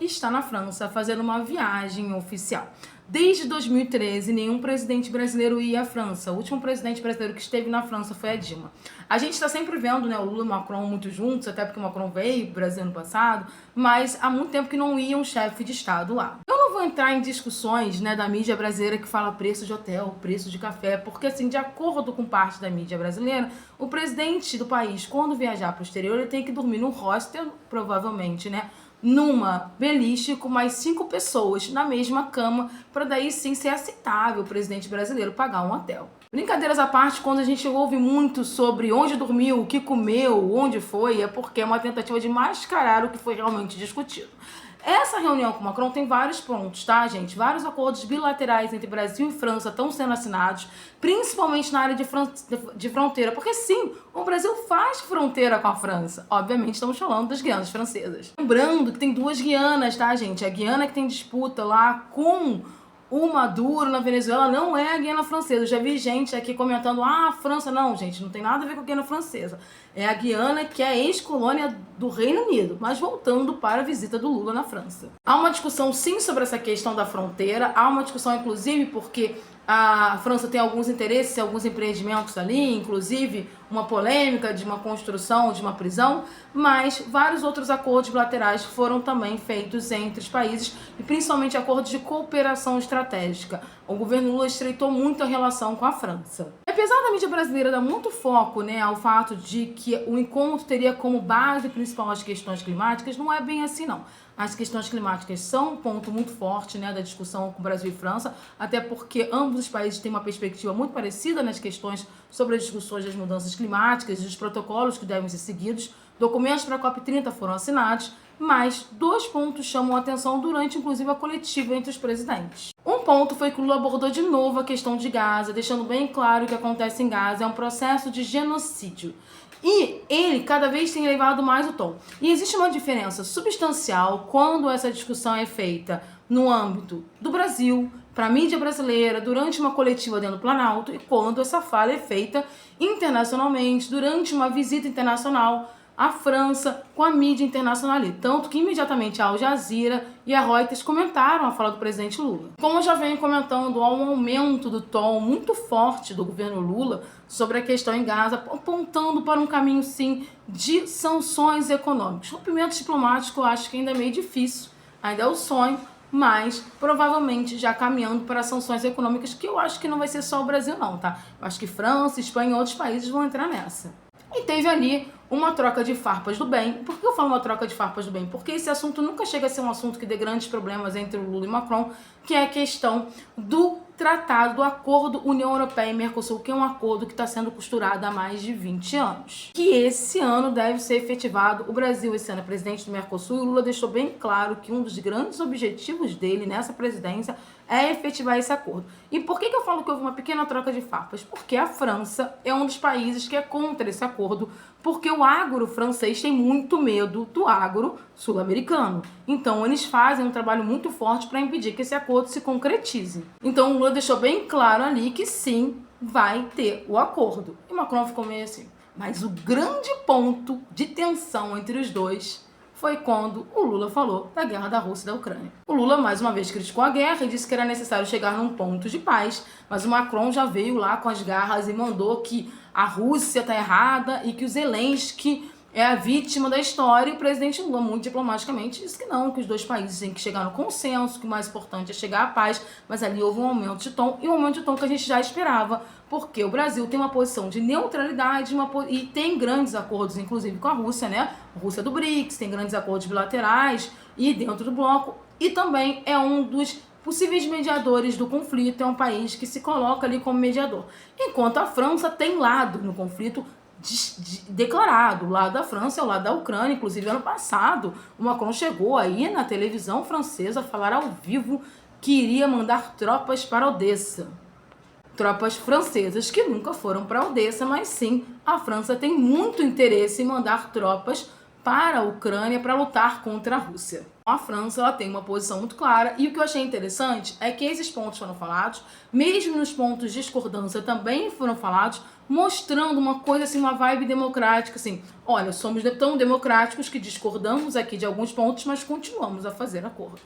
está na França fazendo uma viagem oficial. Desde 2013, nenhum presidente brasileiro ia à França. O último presidente brasileiro que esteve na França foi a Dilma. A gente está sempre vendo, né, o Lula e o Macron muito juntos, até porque o Macron veio para o Brasil ano passado, mas há muito tempo que não ia um chefe de Estado lá. Eu não vou entrar em discussões, né, da mídia brasileira que fala preço de hotel, preço de café, porque assim, de acordo com parte da mídia brasileira, o presidente do país, quando viajar para o exterior, ele tem que dormir no hostel, provavelmente, né, numa beliche com mais 5 pessoas na mesma cama, para daí sim ser aceitável o presidente brasileiro pagar um hotel. Brincadeiras à parte, quando a gente ouve muito sobre onde dormiu, o que comeu, onde foi, é porque é uma tentativa de mascarar o que foi realmente discutido. Essa reunião com o Macron tem vários pontos, tá, gente? Vários acordos bilaterais entre Brasil e França estão sendo assinados, principalmente na área de fronteira, porque sim, o Brasil faz fronteira com a França. Obviamente, estamos falando das Guianas francesas. Lembrando que tem 2 Guianas, tá, gente? A Guiana que tem disputa lá com o Maduro na Venezuela não é a Guiana francesa. Eu já vi gente aqui comentando, a França não, gente, não tem nada a ver com a Guiana francesa. É a Guiana que é ex-colônia do Reino Unido, mas voltando para a visita do Lula na França. Há uma discussão sim sobre essa questão da fronteira, há uma discussão inclusive porque a França tem alguns interesses, alguns empreendimentos ali, inclusive uma polêmica de uma construção de uma prisão, mas vários outros acordos bilaterais foram também feitos entre os países e principalmente acordos de cooperação estratégica. O governo Lula estreitou muito a relação com a França. Apesar da mídia brasileira dar muito foco, né, ao fato de que o encontro teria como base principal as questões climáticas, não é bem assim não. As questões climáticas são um ponto muito forte, né, da discussão com Brasil e França, até porque ambos os países têm uma perspectiva muito parecida nas questões sobre as discussões das mudanças climáticas e dos protocolos que devem ser seguidos. Documentos para a COP30 foram assinados, mas 2 pontos chamam a atenção durante, inclusive, a coletiva entre os presidentes. Um ponto foi que o Lula abordou de novo a questão de Gaza, deixando bem claro que o que acontece em Gaza é um processo de genocídio. E ele cada vez tem elevado mais o tom. E existe uma diferença substancial quando essa discussão é feita no âmbito do Brasil, para a mídia brasileira, durante uma coletiva dentro do Planalto, e quando essa fala é feita internacionalmente, durante uma visita internacional à França, com a mídia internacional ali. Tanto que imediatamente a Al Jazeera e a Reuters comentaram a fala do presidente Lula. Como eu já venho comentando, há um aumento do tom muito forte do governo Lula sobre a questão em Gaza, apontando para um caminho, sim, de sanções econômicas. Rompimento diplomático eu acho que ainda é meio difícil, ainda é o sonho, mas provavelmente já caminhando para sanções econômicas, que eu acho que não vai ser só o Brasil não, tá? Eu acho que França, Espanha e outros países vão entrar nessa. E teve ali uma troca de farpas do bem. Por que eu falo uma troca de farpas do bem? Porque esse assunto nunca chega a ser um assunto que dê grandes problemas entre o Lula e Macron, que é a questão do tratado, do acordo União Europeia e Mercosul, que é um acordo que está sendo costurado há mais de 20 anos. Que esse ano deve ser efetivado. O Brasil esse ano é presidente do Mercosul e o Lula deixou bem claro que um dos grandes objetivos dele nessa presidência é efetivar esse acordo. E por que eu falo que houve uma pequena troca de farpas? Porque a França é um dos países que é contra esse acordo, porque o agro francês tem muito medo do agro sul-americano. Então, eles fazem um trabalho muito forte para impedir que esse acordo se concretize. Então, o Lula deixou bem claro ali que sim, vai ter o acordo. E Macron ficou meio assim. Mas o grande ponto de tensão entre os dois foi quando o Lula falou da guerra da Rússia e da Ucrânia. O Lula, mais uma vez, criticou a guerra e disse que era necessário chegar num ponto de paz, mas o Macron já veio lá com as garras e mandou que a Rússia está errada e que o Zelensky é a vítima da história, e o presidente Lula, muito diplomaticamente, disse que não, que os 2 países têm que chegar no consenso, que o mais importante é chegar à paz, mas ali houve um aumento de tom, e um aumento de tom que a gente já esperava, porque o Brasil tem uma posição de neutralidade e tem grandes acordos, inclusive com a Rússia, né? A Rússia do BRICS, tem grandes acordos bilaterais e dentro do bloco, e também é um dos possíveis mediadores do conflito, é um país que se coloca ali como mediador. Enquanto a França tem lado no conflito declarado, o lado da França é o lado da Ucrânia. Inclusive, ano passado, o Macron chegou aí na televisão francesa a falar ao vivo que iria mandar tropas para Odessa. Tropas francesas que nunca foram para Odessa, mas sim, a França tem muito interesse em mandar tropas para a Ucrânia para lutar contra a Rússia. A França ela tem uma posição muito clara, e o que eu achei interessante é que esses pontos foram falados, mesmo nos pontos de discordância também foram falados. mostrando uma coisa assim, uma vibe democrática, assim, olha, somos tão democráticos que discordamos aqui de alguns pontos, mas continuamos a fazer acordo.